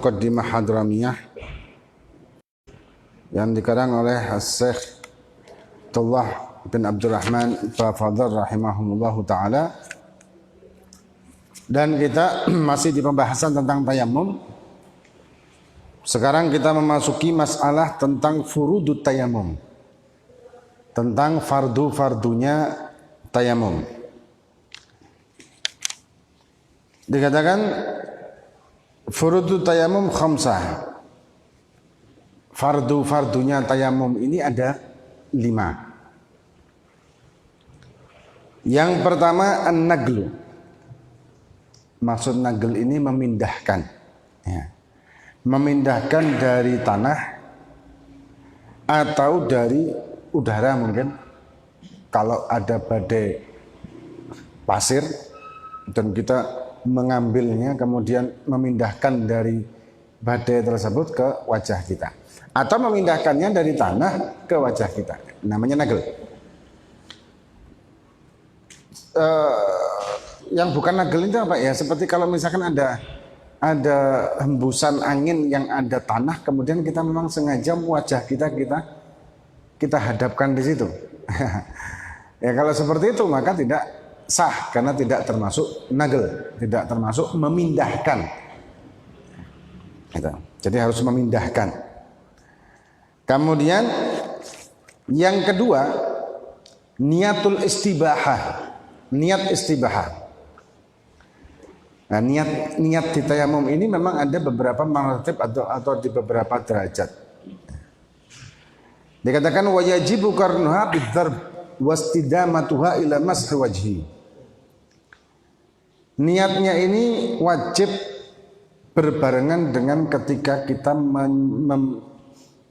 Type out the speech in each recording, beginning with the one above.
Muqaddimah Hadramiyah yang dikarang oleh Syekh Abdullah bin Abdurrahman Fadl rahimahumullahu ta'ala. Dan kita masih di pembahasan tentang tayamum. Sekarang kita memasuki masalah tentang furudut tayamum, tentang fardu-fardunya tayamum. Dikatakan furudut tayamum khamsah. Fardu-fardunya tayamum ini ada 5. Yang pertama an-naglu. Maksud nagl ini memindahkan, ya. Memindahkan dari tanah atau dari udara mungkin. Kalau ada badai pasir dan kita mengambilnya kemudian memindahkan dari badai tersebut ke wajah kita, atau memindahkannya dari tanah ke wajah kita, namanya nagl. Yang bukan nagel itu apa ya? Seperti kalau misalkan ada hembusan angin yang ada tanah, kemudian kita memang sengaja wajah kita hadapkan di situ. Ya kalau seperti itu maka tidak sah karena tidak termasuk nagel, tidak termasuk memindahkan. Gitu. Jadi harus memindahkan. Kemudian yang kedua niatul istibahah, niat istibahah. Nah, niat di tayamum ini memang ada beberapa maratib atau di beberapa derajat. Dikatakan wa yajibu qarnuha bidzarb wastidamatuha ila mashi wajhi. Niatnya ini wajib berbarengan dengan ketika kita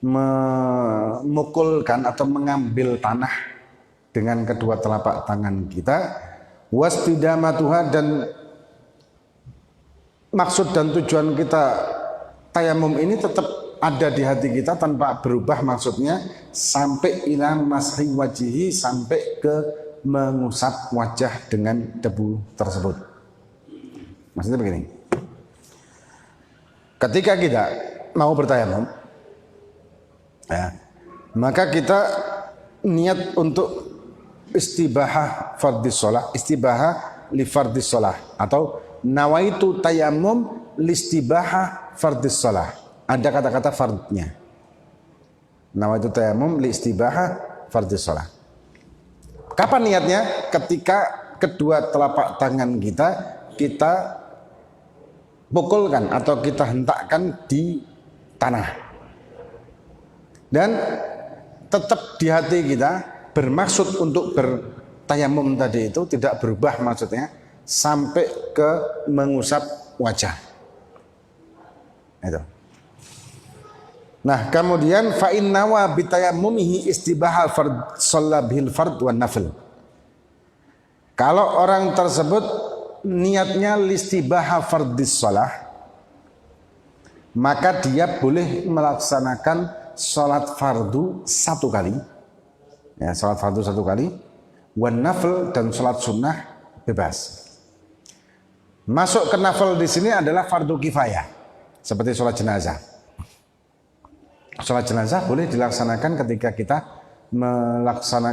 memukulkan atau mengambil tanah dengan kedua telapak tangan kita, wastidamatuha, dan maksud dan tujuan kita tayamum ini tetap ada di hati kita tanpa berubah, maksudnya sampai ila mashi wajihi, sampai ke mengusap wajah dengan debu tersebut. Maksudnya begini, ketika kita mau bertayamum, ya, maka kita niat untuk istibahah fardhis shalah, istibahah li fardhis shalah, atau nawaitu tayamum listibaha fardhis shalah. Ada kata-kata fardnya. Nawaitu tayamum listibaha fardhis shalah. Kapan niatnya? Ketika kedua telapak tangan kita pukulkan atau kita hentakkan di tanah. Dan tetap di hati kita bermaksud untuk bertayamum tadi itu tidak berubah, maksudnya sampai ke mengusap wajah. Itu. Nah, kemudian fa innawa bitayammumihi istibaha fard shallabihil fard wan nafl. Kalau orang tersebut niatnya listibaha fardhis shalah, maka dia boleh melaksanakan salat fardu 1 kali. Ya, salat fardu 1 kali, wan nafl, dan salat sunnah bebas. Masuk ke nafal di sini adalah fardu kifayah, seperti sholat jenazah. Sholat jenazah boleh dilaksanakan ketika kita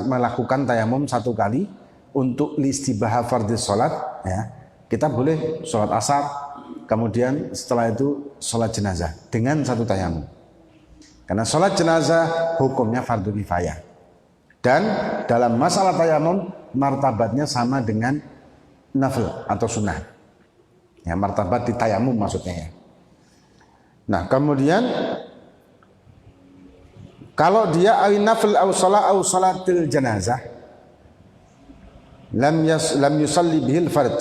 melakukan tayamum 1 kali untuk listibaha fardhis sholat. Ya, kita boleh sholat asar, kemudian setelah itu sholat jenazah dengan 1 tayamum. Karena sholat jenazah hukumnya fardu kifayah. Dan dalam masalah tayamum martabatnya sama dengan nafil atau sunnah. Ya, martabat di tayamum maksudnya ya. Nah, kemudian kalau dia awin nafil aw salatil janazah lam yusalli bihil fard.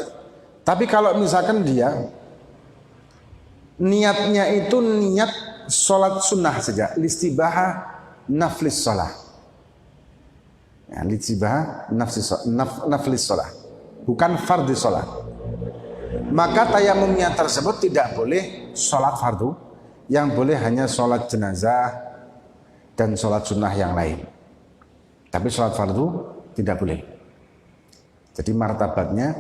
Tapi kalau misalkan dia niatnya itu niat salat sunnah saja, listibaha naflis shalah. Ya, listibaha naflis shalah, bukan fardhis shalah. Maka tayamumnya tersebut tidak boleh sholat fardu, yang boleh hanya sholat jenazah dan sholat sunnah yang lain. Tapi sholat fardu tidak boleh. Jadi martabatnya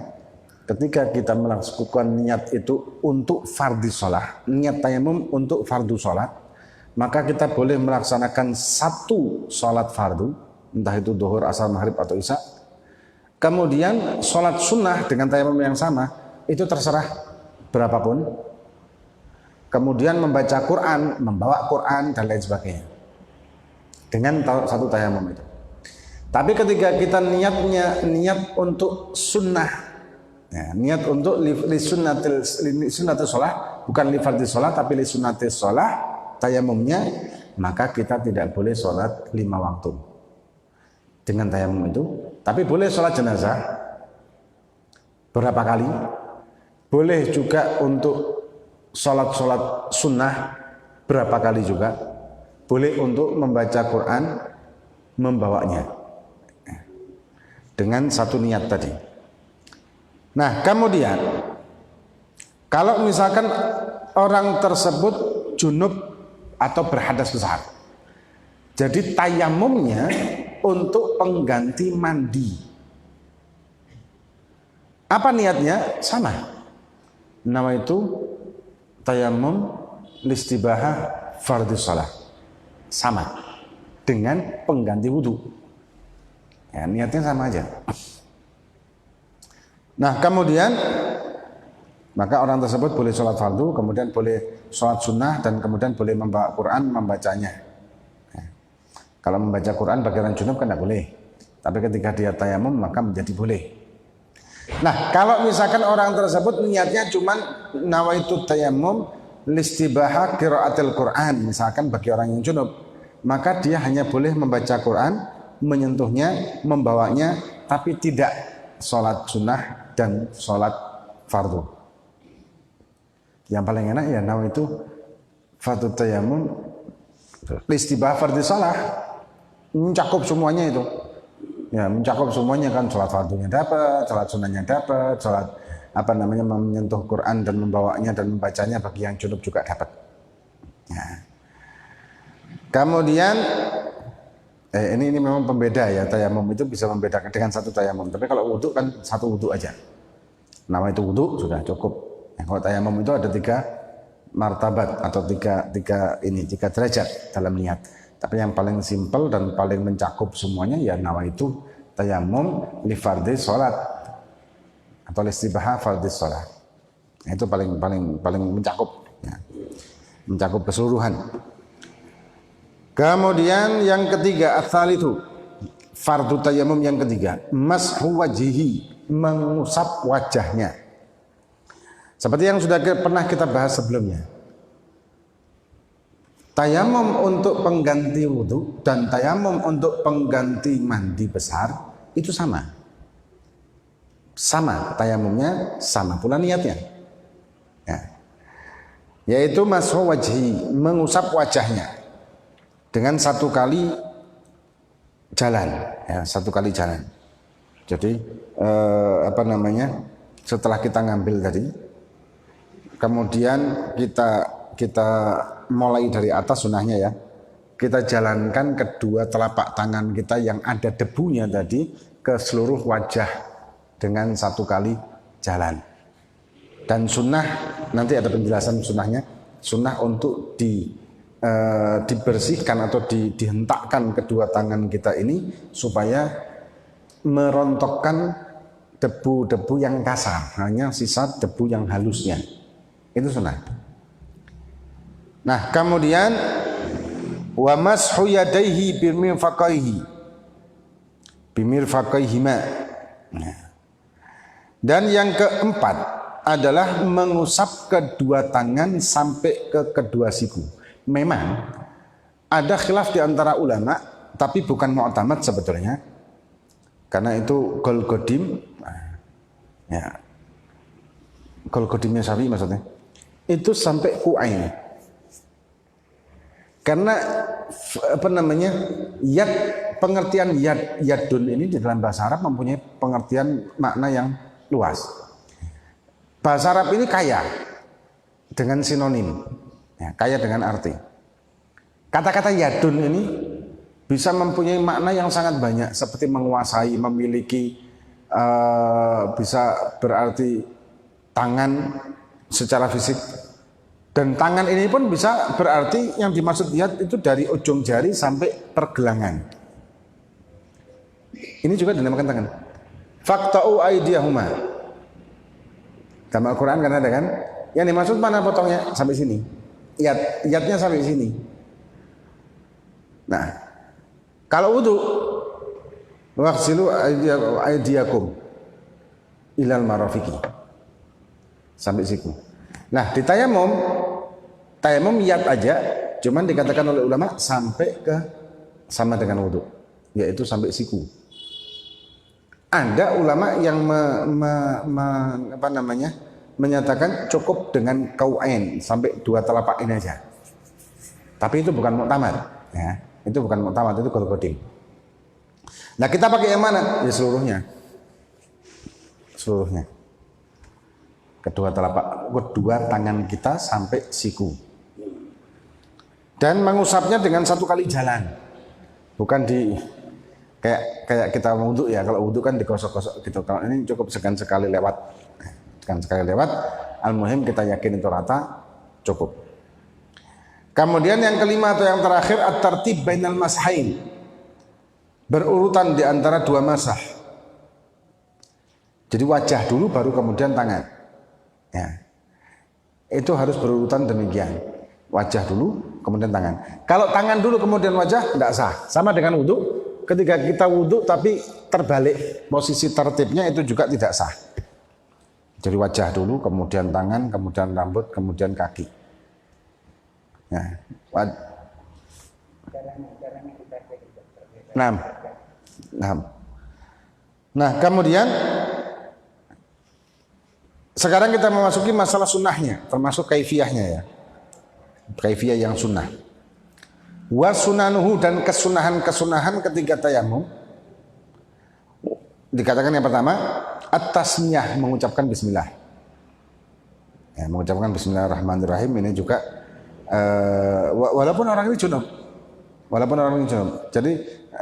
ketika kita melakukan niat itu untuk fardhi sholat, niat tayamum untuk fardu sholat, maka kita boleh melaksanakan satu sholat fardu, entah itu zuhur, asar, maghrib atau isya. Kemudian sholat sunnah dengan tayamum yang sama, itu terserah berapapun. Kemudian membaca Quran, membawa Quran dan lain sebagainya dengan satu tayamum itu. Tapi ketika kita niat untuk sunnah, ya, niat untuk li sunnatil sholah, bukan li fardhi sholah tapi li sunnatil sholah, tayamumnya, maka kita tidak boleh sholat 5 waktu dengan tayamum itu. Tapi boleh sholat jenazah berapa kali, boleh juga untuk sholat sunnah berapa kali juga, boleh untuk membaca Quran, membawanya dengan satu niat tadi. Nah kemudian kalau misalkan orang tersebut junub atau berhadas besar, jadi tayamumnya untuk pengganti mandi. Apa niatnya? Sama, nama itu tayamum listibahah fardhu shalah, sama dengan pengganti wudhu. Ya, niatnya sama aja. Nah kemudian maka orang tersebut boleh sholat fardu, kemudian boleh sholat sunnah, dan kemudian boleh membawa Quran, membacanya. Ya. Kalau membaca Quran bagi orang junub kan tidak boleh, tapi ketika dia tayamum maka menjadi boleh. Nah kalau misalkan orang tersebut niatnya cuman nawaitu tayamum listibaha qiraatil Quran, misalkan bagi orang yang junub, maka dia hanya boleh membaca Quran, menyentuhnya, membawanya, tapi tidak sholat sunnah dan sholat fardu. Yang paling enak ya nawaitu fardu tayamum listibaha fardhi shalah, mencakup semuanya itu. Ya, mencakup semuanya kan, sholat fardunya dapat, sholat sunnahnya dapat, sholat menyentuh Quran dan membawanya dan membacanya bagi yang junub juga dapat. Ya. Kemudian ini memang pembeda ya, tayamum itu bisa membedakan dengan satu tayamum. Tapi kalau wudhu kan satu wudhu aja. Nama itu wudhu sudah cukup. Ya, kalau tayamum itu ada 3 martabat atau tiga derajat dalam niat. Tapi yang paling simpel dan paling mencakup semuanya ya nawaitu tayamum li fardhi sholat atau listibaha fardhi sholat. Itu paling mencakup, ya. Mencakup keseluruhan. Kemudian yang ketiga, ats-tsalitsu, fardu tayamum yang ketiga, mashu wajhihi, mengusap wajahnya. Seperti yang sudah pernah kita bahas sebelumnya. Tayamum untuk pengganti wudhu dan tayamum untuk pengganti mandi besar itu sama. Sama tayamumnya, sama pula niatnya. Ya. Yaitu mashu wajhi, mengusap wajahnya dengan 1 kali jalan, ya, 1 kali jalan. Jadi setelah kita ngambil tadi, kemudian kita mulai dari atas sunnahnya ya, kita jalankan kedua telapak tangan kita yang ada debunya tadi ke seluruh wajah dengan 1 kali jalan. Dan sunnah, nanti ada penjelasan sunnahnya, sunnah untuk dibersihkan atau dihentakkan kedua tangan kita ini supaya merontokkan debu-debu yang kasar, hanya sisa debu yang halusnya. Itu sunnah. Nah kemudian wa mashu yadaihi bimirfaqaihima. Dan yang keempat adalah mengusap kedua tangan sampai ke kedua siku. Memang ada khilaf di antara ulama, tapi bukan mu'tamad sebetulnya, karena itu gol godim, ya, gol godimnya Syafi'i maksudnya, itu sampai ku'ain. Karena pengertian yadun ini di dalam bahasa Arab mempunyai pengertian makna yang luas. Bahasa Arab ini kaya dengan sinonim, ya, kaya dengan arti. Kata-kata yadun ini bisa mempunyai makna yang sangat banyak, seperti menguasai, memiliki, bisa berarti tangan secara fisik, dan tangan ini pun bisa berarti yang dimaksud yad itu dari ujung jari sampai pergelangan. Ini juga dinamakan tangan. Faqta'u aydiyahuma. Dalam Al-Quran kan ada kan? Yang dimaksud mana potongnya? Sampai sini. Yadnya sampai sini. Nah, kalau wudu, waghsilu aydiyakum ilal marafiqi. Sampai siku. Nah, di tayamum yad aja, cuman dikatakan oleh ulama sampai ke sama dengan wudu, yaitu sampai siku. Ada ulama yang menyatakan cukup dengan kau'ain sampai 2 telapak ini aja. Tapi itu bukan muktamad, ya. Itu bukan muktamad, itu golgodim. Nah, kita pakai yang mana? Ya seluruhnya. Seluruhnya. Kedua tangan kita sampai siku. Dan mengusapnya dengan 1 kali jalan. Bukan di kayak kita wudhu ya. Kalau wudhu kan digosok-gosok gitu. Kalau ini cukup sekali lewat. Al-muhim kita yakin itu rata, cukup. Kemudian yang kelima atau yang terakhir, at-tartib bainal mashain. Berurutan di antara 2 masah. Jadi wajah dulu baru kemudian tangan. Ya. Itu harus berurutan demikian. Wajah dulu kemudian tangan. Kalau tangan dulu kemudian wajah tidak sah. Sama dengan wudhu. Ketika kita wudhu tapi terbalik posisi tertibnya itu juga tidak sah. Jadi wajah dulu, kemudian tangan, kemudian rambut, kemudian kaki. Ya. Nah, kemudian sekarang kita memasuki masalah sunnahnya, termasuk kaifiyahnya ya. Kaifiyah yang sunnah. Wa sunanuhu, dan kesunahan ketika tayamum. Dikatakan yang pertama, at-tasmiyah, mengucapkan bismillah. Ya, mengucapkan bismillahirrahmanirrahim ini juga walaupun orang ini junub. Jadi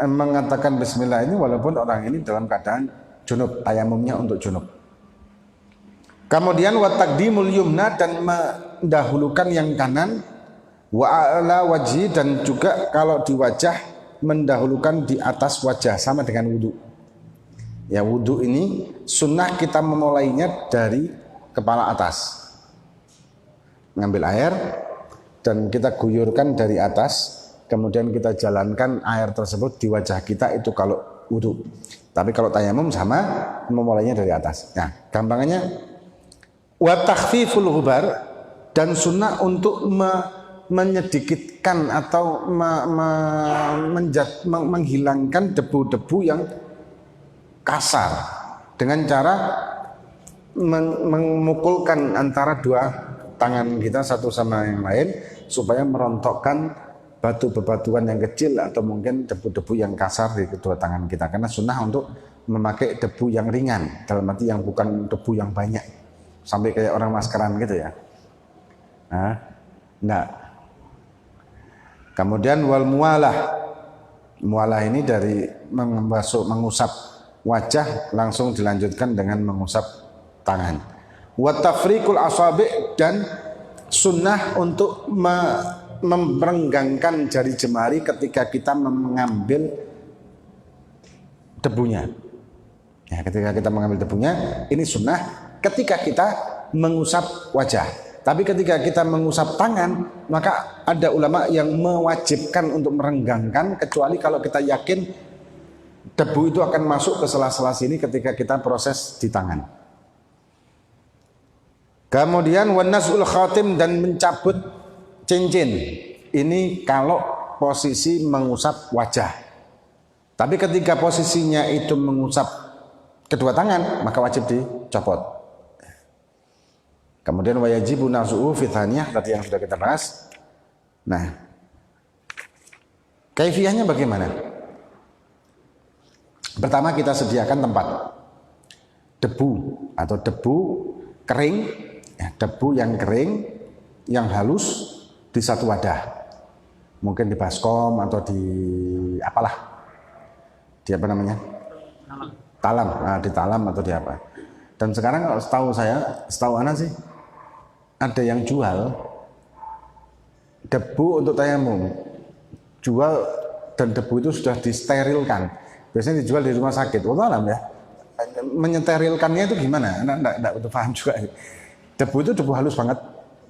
mengatakan bismillah ini walaupun orang ini dalam keadaan junub, tayamumnya untuk junub. Kemudian wa taqdimul yumna, dan mendahulukan yang kanan, wa ala wajhi, dan juga kalau di wajah mendahulukan di atas wajah, sama dengan wudu. Ya, wudu ini sunnah kita memulainya dari kepala atas. Ngambil air dan kita guyurkan dari atas, kemudian kita jalankan air tersebut di wajah kita, itu kalau wudu. Tapi kalau tayamum sama, memulainya dari atas. Nah, gampangannya wa takhfiful ghubar, dan sunnah untuk menyedikitkan atau menghilangkan debu-debu yang kasar dengan cara memukulkan antara 2 tangan kita satu sama yang lain supaya merontokkan batu-bebatuan yang kecil atau mungkin debu-debu yang kasar di kedua tangan kita. Karena sunnah untuk memakai debu yang ringan, dalam arti yang bukan debu yang banyak sampai kayak orang maskeran gitu ya. Nah. Kemudian wal mualah ini dari mengusap wajah langsung dilanjutkan dengan mengusap tangan. Wa tafriqul asabi', dan sunnah untuk merenggangkan jari jemari ketika kita mengambil debunya. Ya, ketika kita mengambil debunya, ini sunnah ketika kita mengusap wajah. Tapi ketika kita mengusap tangan, maka ada ulama yang mewajibkan untuk merenggangkan, kecuali kalau kita yakin debu itu akan masuk ke sela-sela sini ketika kita proses di tangan. Kemudian wanasul khatim, dan mencabut cincin. Ini kalau posisi mengusap wajah. Tapi ketika posisinya itu mengusap kedua tangan, maka wajib dicopot. Kemudian wajibu nasu'u fi thaniyah, tadi yang sudah kita bahas. Nah, kaifiyahnya bagaimana? Pertama, kita sediakan tempat debu atau debu kering, ya, debu yang kering, yang halus di satu wadah. Mungkin di baskom atau di apalah, di apa namanya? talam, nah, di talam atau di apa. Dan sekarang kalau setahu anak sih, ada yang jual debu untuk tayamum. Jual dan debu itu sudah disterilkan. Biasanya dijual di rumah sakit. Wallah alam ya. Menyeterilkannya itu gimana? Enggak betul paham juga. Debu itu debu halus banget.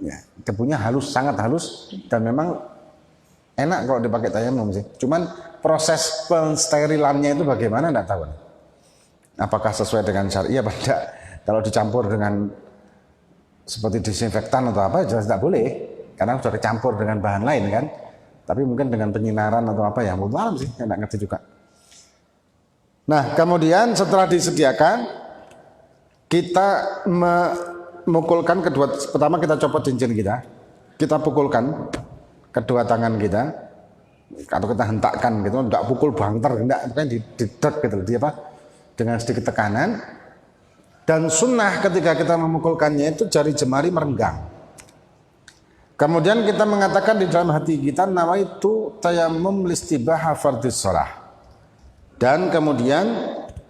Ya, debunya halus, sangat halus dan memang enak kalau dipakai tayamum sih. Cuman proses pensterilannya itu bagaimana enggak tahu. Apakah sesuai dengan syariah apa enggak? Kalau dicampur dengan seperti disinfektan atau apa jelas tidak boleh karena sudah dicampur dengan bahan lain kan. Tapi mungkin dengan penyinaran atau apa ya, mungkin sih, enggak ngerti juga. Nah, kemudian setelah disediakan kita memukulkan pertama kita copot cincin kita pukulkan kedua tangan kita atau kita hentakkan gitu, enggak pukul banter, enggak, bukan didek gitu, dengan sedikit tekanan. Dan sunnah ketika kita memukulkannya itu jari jemari merenggang. Kemudian kita mengatakan di dalam hati kita nawaitu tayammum listibaha fardhis shalah. Dan kemudian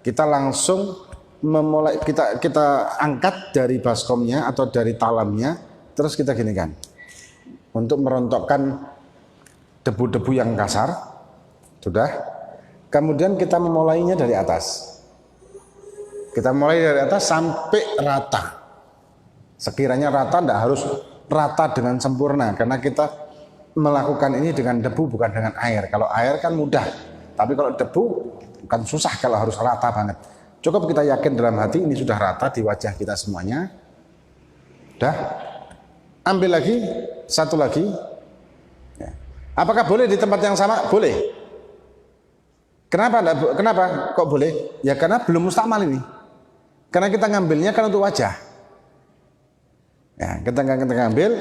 kita langsung memulai kita angkat dari baskomnya atau dari talamnya, terus kita ginikan untuk merontokkan debu-debu yang kasar. Sudah. Kemudian kita memulainya dari atas. Kita mulai dari atas sampai rata. Sekiranya rata, tidak harus rata dengan sempurna karena kita melakukan ini dengan debu bukan dengan air. Kalau air kan mudah, tapi kalau debu kan susah kalau harus rata banget. Cukup kita yakin dalam hati ini sudah rata di wajah kita semuanya. Udah. Ambil lagi, satu lagi. Ya. Apakah boleh di tempat yang sama? Boleh. Kenapa? Kenapa kok boleh? Ya karena belum mustakmal ini. Karena kita ngambilnya kan untuk wajah. Ya, kita ngambil.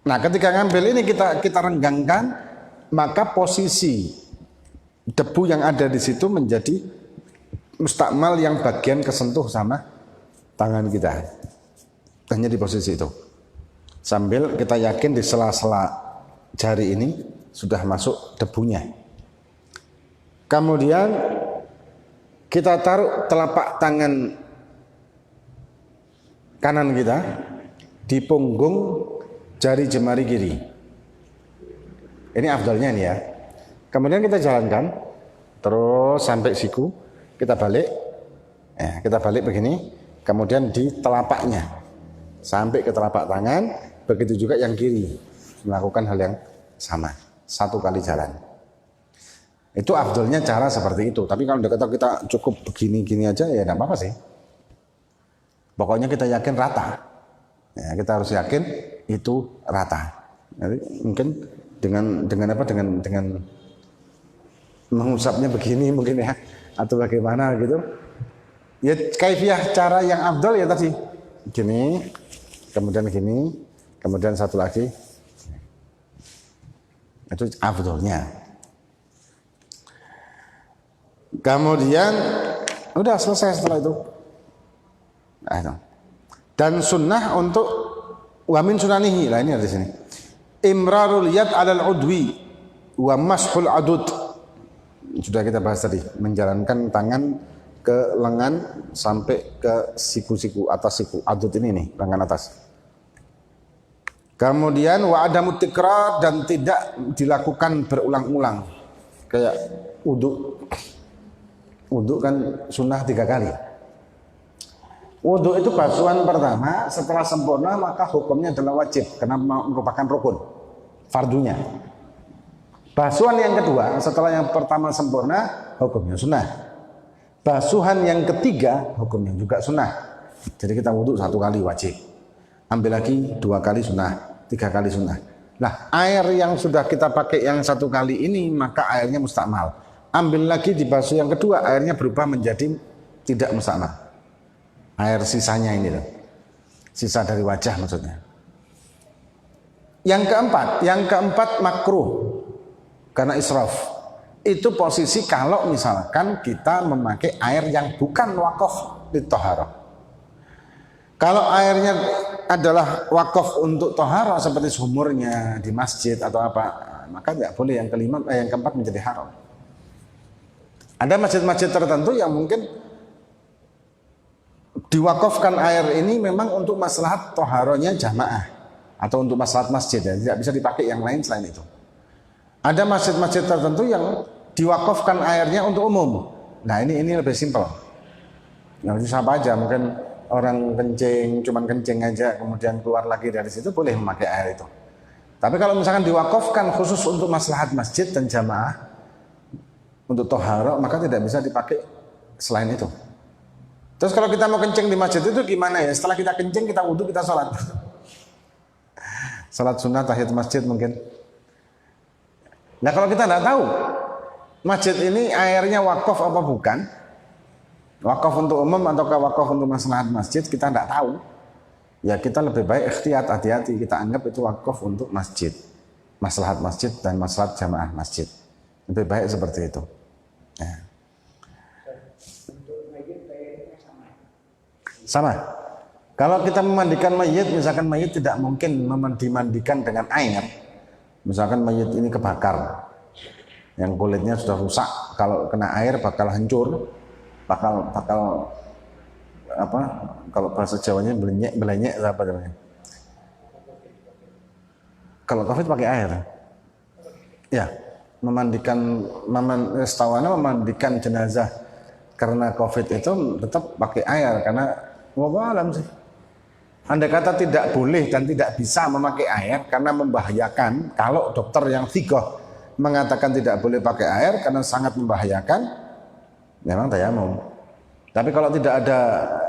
Nah, ketika ngambil ini kita renggangkan, maka posisi debu yang ada di situ menjadi mustakmal yang bagian kesentuh sama tangan kita. Hanya di posisi itu. Sambil kita yakin di sela-sela jari ini sudah masuk debunya. Kemudian kita taruh telapak tangan kanan kita di punggung jari jemari kiri. Ini afdalnya nih ya. Kemudian kita jalankan terus sampai siku, kita balik. Ya, kita balik begini, kemudian di telapaknya sampai ke telapak tangan, begitu juga yang kiri melakukan hal yang sama, satu kali jalan. Itu afdolnya cara seperti itu. Tapi kalau kita cukup begini-gini aja ya tidak apa-apa sih. Pokoknya kita yakin rata. Ya, kita harus yakin itu rata. Jadi mungkin dengan mengusapnya begini mungkin ya, atau bagaimana gitu. Ya kaifiah cara yang afdol ya tadi. Gini, kemudian gini, kemudian satu lagi. Itu afdolnya. Kemudian udah selesai setelah itu. Dan sunnah untuk wamin sunanihi lah, ini ada di sini. Imrarul yad 'alal udwi wa mashul adud. Sudah kita bahas tadi, menjalankan tangan ke lengan sampai ke siku-siku atas siku adud ini nih, lengan atas. Kemudian wa adamut tikrar, dan tidak dilakukan berulang-ulang. Kayak wudu. Wudu kan sunnah 3 kali. Wudu itu basuhan pertama, setelah sempurna maka hukumnya adalah wajib karena merupakan rukun, fardunya. Basuhan yang kedua, setelah yang pertama sempurna, hukumnya sunnah. Basuhan yang ketiga, hukumnya juga sunnah. Jadi kita wudu 1 kali wajib, ambil lagi 2 kali sunnah, 3 kali sunnah. Nah, air yang sudah kita pakai yang 1 kali ini maka airnya mustakmal. Ambil lagi di basuh yang kedua, airnya berubah menjadi tidak mustakmal. Air sisanya ini loh. Sisa dari wajah maksudnya. Yang keempat makruh karena israf. Itu posisi kalau misalkan kita memakai air yang bukan wakof di toharoh. Kalau airnya adalah wakof untuk toharoh seperti sumurnya di masjid atau apa, maka tidak boleh. Yang keempat menjadi haram. Ada masjid-masjid tertentu yang mungkin diwakafkan air ini memang untuk maslahat toharonya jamaah atau untuk maslahat masjid, ya, tidak bisa dipakai yang lain selain itu. Ada masjid-masjid tertentu yang diwakafkan airnya untuk umum. Nah ini lebih simpel. Nah, siapa aja, mungkin orang kencing, cuman kencing aja, kemudian keluar lagi dari situ boleh memakai air itu. Tapi kalau misalkan diwakafkan khusus untuk maslahat masjid dan jamaah untuk toharo, maka tidak bisa dipakai selain itu. Terus kalau kita mau kencing di masjid itu gimana ya? Setelah kita kencing, kita wudhu, kita sholat. Sholat sunnah, tahiyat masjid mungkin. Nah kalau kita tidak tahu masjid ini airnya wakaf apa bukan, wakaf untuk umum ataukah wakaf untuk maslahat masjid, kita tidak tahu. Ya kita lebih baik ikhtiyat, hati-hati, kita anggap itu wakaf untuk masjid, maslahat masjid dan maslahat jamaah masjid. Lebih baik seperti itu. Ya. Sama. Kalau kita memandikan mayit, misalkan mayit tidak mungkin dimandikan dengan air. Misalkan mayit ini kebakar, yang kulitnya sudah rusak, kalau kena air bakal hancur, bakal apa? Kalau bahasa Jawanya belenyek apa namanya? Kalau COVID pakai air. Ya, memandikan jenazah karena COVID itu tetap pakai air, karena wallahu alam sih. Andai kata tidak boleh dan tidak bisa memakai air karena membahayakan, kalau dokter yang thiqah mengatakan tidak boleh pakai air karena sangat membahayakan, memang tayamum. Tapi kalau tidak ada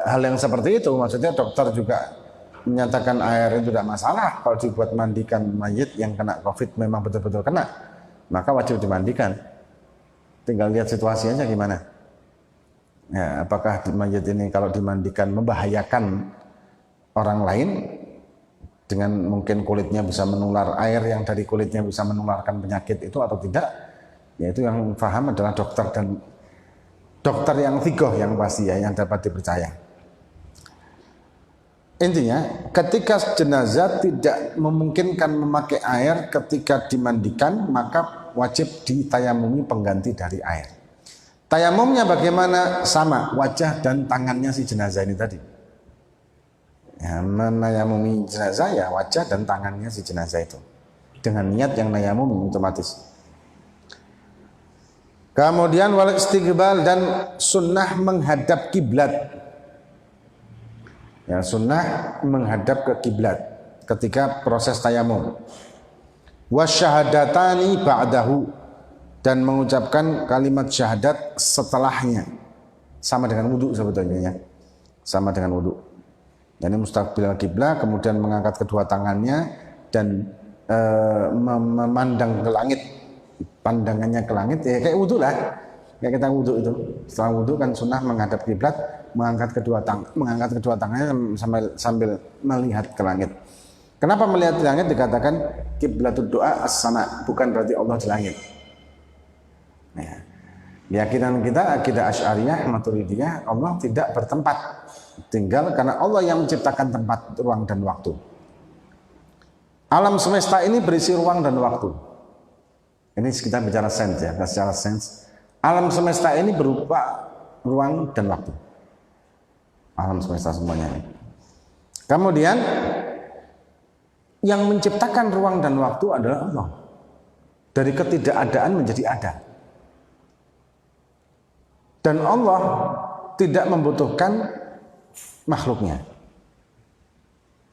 hal yang seperti itu, maksudnya dokter juga menyatakan air itu tidak masalah, kalau dibuat mandikan mayit yang kena COVID memang betul-betul kena, maka wajib dimandikan. Tinggal lihat situasinya gimana. Ya, apakah mayit ini kalau dimandikan membahayakan orang lain dengan mungkin kulitnya bisa menular, air yang dari kulitnya bisa menularkan penyakit itu atau tidak, yaitu yang paham adalah dokter, dan dokter yang thiqah yang pasti, ya, yang dapat dipercaya. Intinya ketika jenazah tidak memungkinkan memakai air ketika dimandikan, maka wajib ditayamumi pengganti dari air. Tayamumnya bagaimana? Sama, wajah dan tangannya si jenazah ini tadi. Ya, menayamumi jenazah ya wajah dan tangannya si jenazah itu dengan niat yang nayamum otomatis. Kemudian wal istiqbal, dan sunnah menghadap kiblat. Ya, sunnah menghadap ke kiblat ketika proses tayamum. Wasyahadatani ba'dahu, dan mengucapkan kalimat syahadat setelahnya, sama dengan wudhu sebetulnya, ya. Sama dengan wudhu. Jadi mustaqbil kiblat, kemudian mengangkat kedua tangannya dan memandang ke langit, pandangannya ke langit, ya kayak wudhu lah, kayak kita wudhu itu. Setelah wudhu kan sunnah menghadap kiblat, mengangkat kedua tangannya sambil melihat ke langit. Kenapa melihat ke langit? Dikatakan kiblatud doa as-sama, bukan berarti Allah di langit. Nah, keyakinan kita akidah Asy'ariyah Maturidiyah, Allah tidak bertempat, tinggal karena Allah yang menciptakan tempat, ruang dan waktu. Alam semesta ini berisi ruang dan waktu. Ini kita bicara sains, ya, secara sains. Alam semesta ini berupa ruang dan waktu. Alam semesta semuanya ini. Kemudian yang menciptakan ruang dan waktu adalah Allah. Dari ketidakadaan menjadi ada. Dan Allah tidak membutuhkan makhluknya.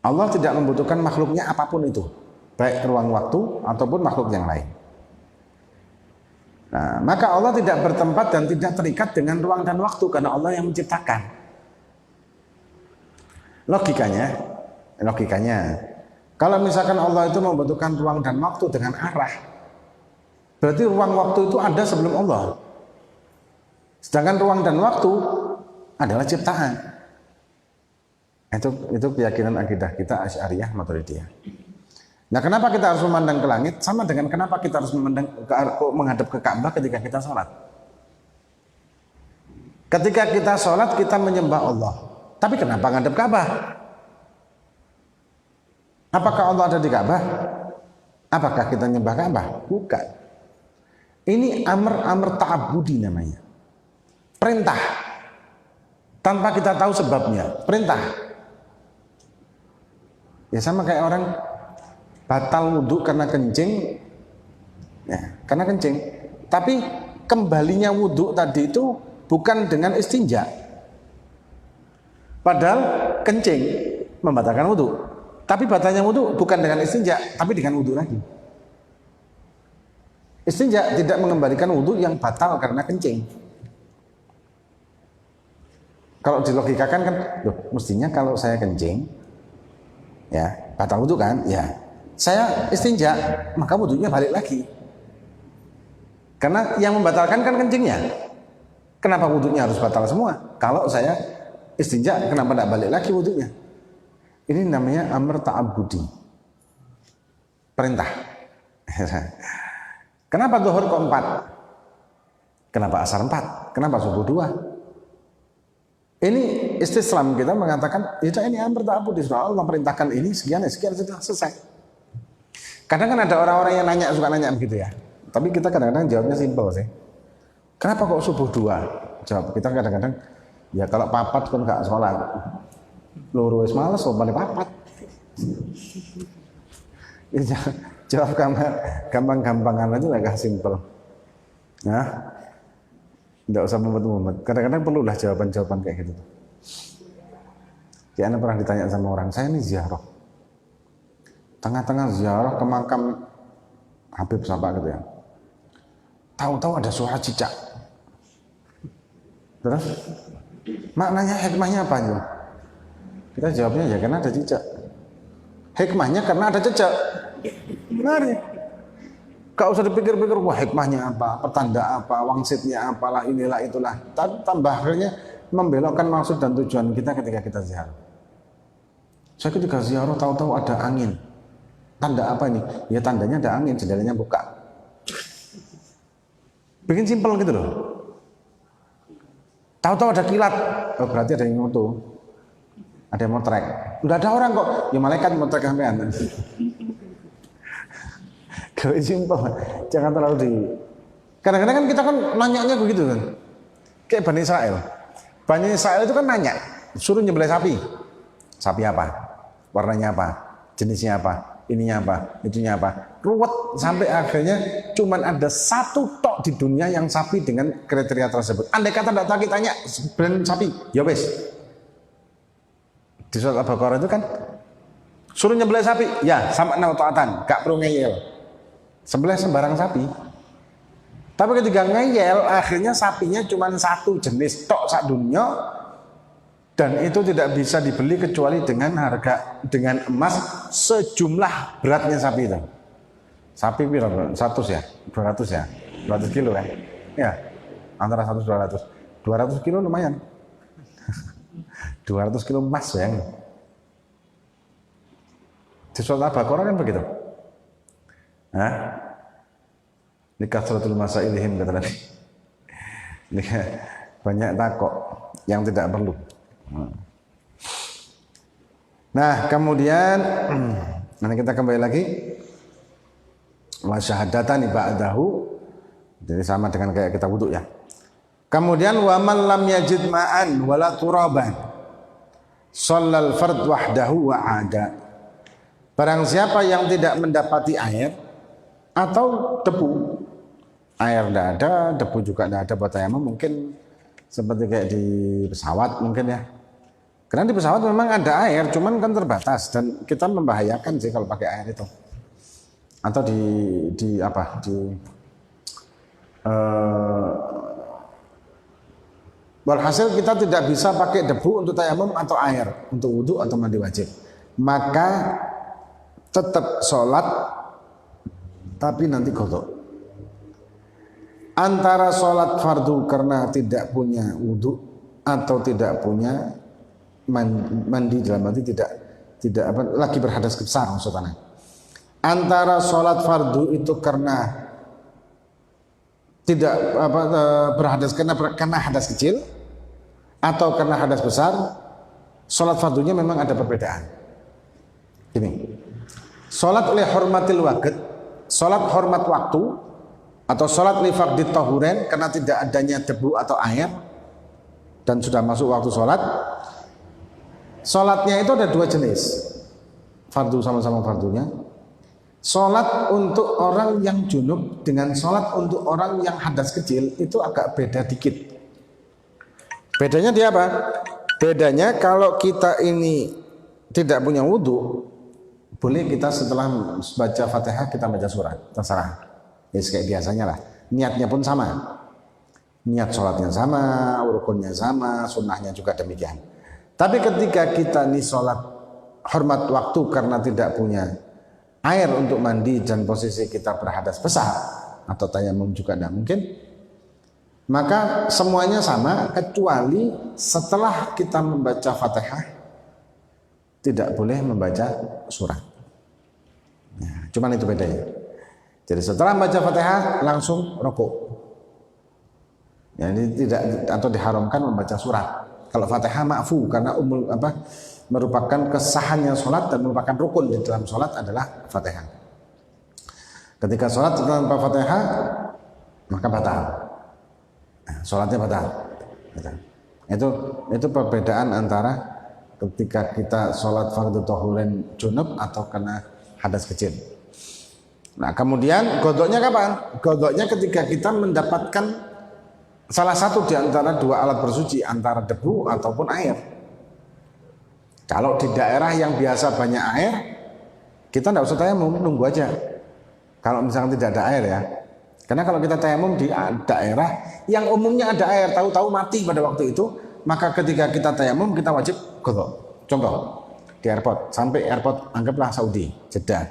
Allah tidak membutuhkan makhluknya apapun itu, baik ruang waktu ataupun makhluk yang lain. Nah, maka Allah tidak bertempat dan tidak terikat dengan ruang dan waktu karena Allah yang menciptakan. Logikanya, kalau misalkan Allah itu membutuhkan ruang dan waktu dengan arah, berarti ruang waktu itu ada sebelum Allah. Sedangkan ruang dan waktu adalah ciptaan. Itu keyakinan akidah kita Asy'ariyah Maturidiyah. Nah, kenapa kita harus memandang ke langit? Sama dengan kenapa kita harus menghadap ke Ka'bah ketika kita sholat. Ketika kita sholat, kita menyembah Allah. Tapi kenapa menghadap Ka'bah? Apakah Allah ada di Ka'bah? Apakah kita menyembah Ka'bah? Bukan. Ini amr ta'abudi namanya. perintah tanpa kita tahu sebabnya, perintah. Ya sama kayak orang batal wudhu karena kencing, ya, karena kencing. Tapi kembalinya wudhu tadi itu bukan dengan istinja. Padahal kencing membatalkan wudhu. Tapi batalnya wudhu bukan dengan istinja, tapi dengan wudhu lagi. Istinja tidak mengembalikan wudhu yang batal karena kencing. Kalau dilogikakan kan, loh, mestinya kalau saya kencing, ya batal wudhu kan, ya saya istinja, maka wudhunya balik lagi. Karena yang membatalkan kan kencingnya. Kenapa wudhunya harus batal semua? Kalau saya istinja, kenapa tidak balik lagi wudhunya? Ini namanya amr ta'abbudi, perintah. Kenapa zuhur kok 4? Kenapa asar 4? Kenapa subuh 2? Ini istislam kita mengatakan, ini amr ta'abbudi, Allah perintahkan ini sekian sudah selesai. Kadang kan ada orang-orang yang suka nanya begitu ya. Tapi kita kadang-kadang jawabnya simpel sih. Kenapa kok subuh 2? Jawab kita kadang-kadang, ya kalau papat kan gak sholat. Loro wis males kok balik papat. Jawab gampang-gampangan aja lah, simpel. Nah, tidak usah mumet-mumet. Kadang-kadang perlulah jawaban-jawaban kayak gitu. Kayak pernah ditanya sama orang, saya ini ziarah. Tengah-tengah ziarah ke makam Habib siapa gitu ya. Tahu-tahu ada suara cicak. Terus maknanya, hikmahnya apa aja? Kita jawabnya ya karena ada cicak. Hikmahnya karena ada cicak. Benar. Gak usah dipikir-pikir, wah hikmahnya apa, pertanda apa, wangsitnya apalah, inilah itulah. Tambah akhirnya membelokkan maksud dan tujuan kita ketika kita ziarah. Saya ketika ziarah tahu-tahu ada angin. Tanda apa ini? Ya tandanya ada angin, jendelanya buka. Bikin simpel gitu loh. Tahu-tahu ada kilat, oh, berarti ada yang moto, ada yang motrek. Udah ada orang kok, ya malaikat motrek sampean. Gawe simpel, jangan terlalu di. Kadang-kadang kan kita kan nanyanya begitu kan, kayak Bani Israel. Bani Israel itu kan nanya, suruh nyembelih sapi. Sapi apa? Warnanya apa? Jenisnya apa? Ininya apa? Itunya apa? Ruwet sampai akhirnya cuman ada satu tok di dunia yang sapi dengan kriteria tersebut. Andai kata tidak tahu kita tanya brand sapi, ya wes. Di surat Al-Baqarah itu kan suruh nyembelih sapi, ya sama ta'atan, gak perlu ngeyel. Sembelih sembarang sapi. Tapi ketika ngeyel, akhirnya sapinya cuma satu jenis tok sak dunia, dan itu tidak bisa dibeli kecuali dengan harga, dengan emas sejumlah beratnya sapi itu. Sapi berapa? 100 ya? 200 ya? 200 kilo kan? Ya, antara 100 200. 200 kilo lumayan. 200 kilo emas ya. Di surat Al-Baqarah kan begitu. Hah? Nikah suratul masailihim kata Nabi. Banyak takok yang tidak perlu. Nah, kemudian nanti kita kembali lagi wa syahadatani ba'dahu. Jadi sama dengan kayak kita wudu ya. Kemudian wa man lam yajid ma'an wala turaban shallal fard wahdahu wa ada. Barang siapa yang tidak mendapati air atau debu, air tidak ada, debu juga tidak ada buat tayamum, mungkin seperti kayak di pesawat mungkin ya. Karena di pesawat memang ada air, cuman kan terbatas dan kita membahayakan sih kalau pakai air itu. Atau walhasil kita tidak bisa pakai debu untuk tayamum atau air untuk wudhu atau mandi wajib. Maka tetap sholat tapi nanti qadha. Antara sholat fardu karena tidak punya wudhu atau tidak punya mandi dalam arti tidak lagi berhadas besar maksudnya. Antara sholat fardu itu karena tidak berhadas karena hadas kecil atau karena hadas besar, sholat fardunya memang ada perbedaan. Ini sholat oleh hormatil waqt, sholat hormat waktu, atau sholat li faqdit tahuren karena tidak adanya debu atau air, dan sudah masuk waktu sholat, sholatnya itu ada dua jenis, fardu sama-sama fardunya. Sholat untuk orang yang junub dengan sholat untuk orang yang hadas kecil itu agak beda dikit. Bedanya di apa? Bedanya kalau kita ini tidak punya wudhu, boleh kita setelah baca Fatihah kita baca surat, terserah. Ya kayak biasanya lah. Niatnya pun sama. Niat sholatnya sama, rukunnya sama, sunnahnya juga demikian. Tapi ketika kita nih sholat hormat waktu karena tidak punya air untuk mandi dan posisi kita berhadas besar atau tayamum juga tidak mungkin, maka semuanya sama kecuali setelah kita membaca Fatihah tidak boleh membaca surat. Nah, cuman itu bedanya. Jadi setelah membaca Fatihah langsung rukuk. Ya, ini tidak atau diharamkan membaca surat. Kalau Fatihah ma'fu karena merupakan kesahannya sholat dan merupakan rukun di dalam sholat adalah Fatihah. Ketika sholat tanpa Fatihah maka batal. Nah, sholatnya batal. Itu perbedaan antara ketika kita sholat fardu tahurin junub atau kena hadas kecil. Nah kemudian godoknya kapan? Godoknya ketika kita mendapatkan salah satu di antara dua alat bersuci, antara debu ataupun air. Kalau di daerah yang biasa banyak air, kita tidak usah tayamum, nunggu aja. Kalau misalkan tidak ada air ya. Karena kalau kita tayamum di daerah yang umumnya ada air, tahu-tahu mati pada waktu itu, maka ketika kita tayamum kita wajib godok. Contoh di airport, sampai airport anggaplah Saudi, Jeddah.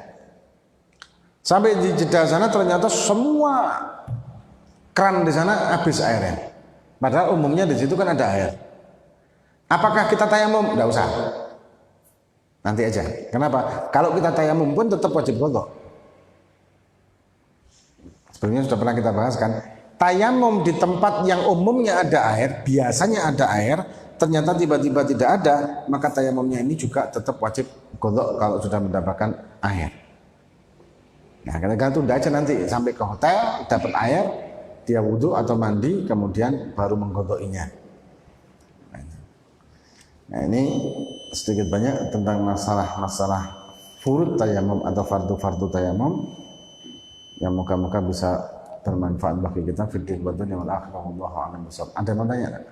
Sampai di Jeddah sana ternyata semua keran di sana habis airnya. Padahal umumnya di situ kan ada air. Apakah kita tayamum? Tidak usah. Nanti aja. Kenapa? Kalau kita tayamum pun tetap wajib qadha. Sebelumnya sudah pernah kita bahas kan. Tayamum di tempat yang umumnya ada air, biasanya ada air, ternyata tiba-tiba tidak ada, maka tayamumnya ini juga tetap wajib qadha kalau sudah mendapatkan air. Nah, kadang-kadang itu udah aja nanti sampai ke hotel dapat air, dia wudhu atau mandi kemudian baru menggodoknya. Nah ini sedikit banyak tentang masalah furud tayamum atau fardu tayamum yang moga-moga bisa bermanfaat bagi kita fid dunya wal akhirah. Wallahu a'lam bishawab. Ada yang mau tanya enggak?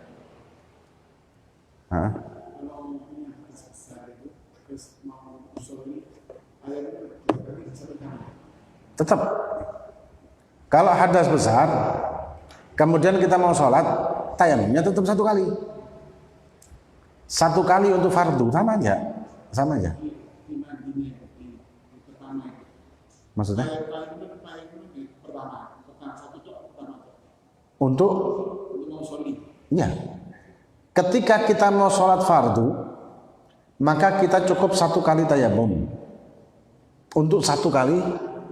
Hah? Tetap kalau hadas besar, kemudian kita mau sholat, tayamumnya tetap satu kali. Satu kali untuk fardu, sama aja. Sama aja. Maksudnya? Untuk? Iya. Ketika kita mau sholat fardu, maka kita cukup satu kali tayamum. Untuk satu kali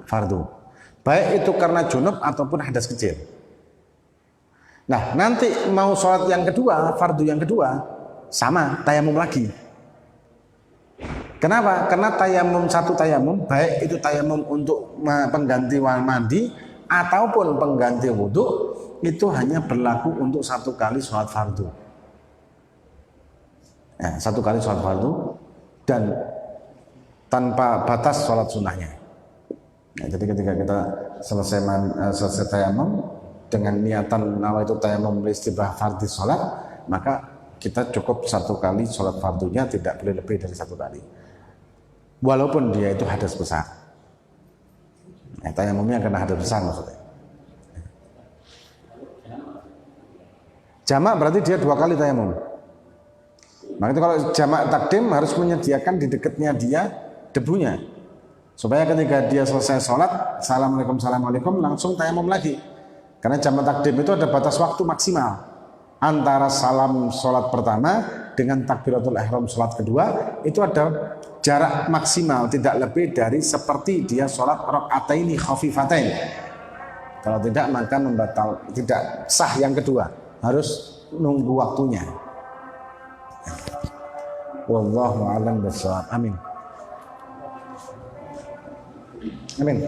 fardu. Baik itu karena junub ataupun hadas kecil. Nah nanti mau sholat yang kedua, fardu yang kedua, sama tayamum lagi. Kenapa? Karena satu tayamum, baik itu tayamum untuk pengganti mandi ataupun pengganti wudhu, itu hanya berlaku untuk satu kali sholat fardu. Ya, satu kali sholat fardu dan tanpa batas sholat sunnahnya. Nah, jadi ketika kita selesai tayamum dengan niatan nawaitu tayamum istibah fardhi sholat, maka kita cukup satu kali sholat fardunya, tidak boleh lebih dari satu kali. Walaupun dia itu hadas besar. Nah, tayamumnya karena hadas besar maksudnya. Jamak berarti dia dua kali tayamum. Maka itu kalau jamak takdim harus menyediakan di dekatnya dia debunya. Supaya ketika dia selesai sholat, assalamualaikum langsung tayamum lagi. Karena jamak takdim itu ada batas waktu maksimal antara salam sholat pertama dengan takbiratul ihram sholat kedua, itu ada jarak maksimal tidak lebih dari seperti dia sholat rakaataini khafifatain. Kalau tidak maka tidak sah yang kedua, harus nunggu waktunya. Wallahu a'lam bishawab. Amin. Amin.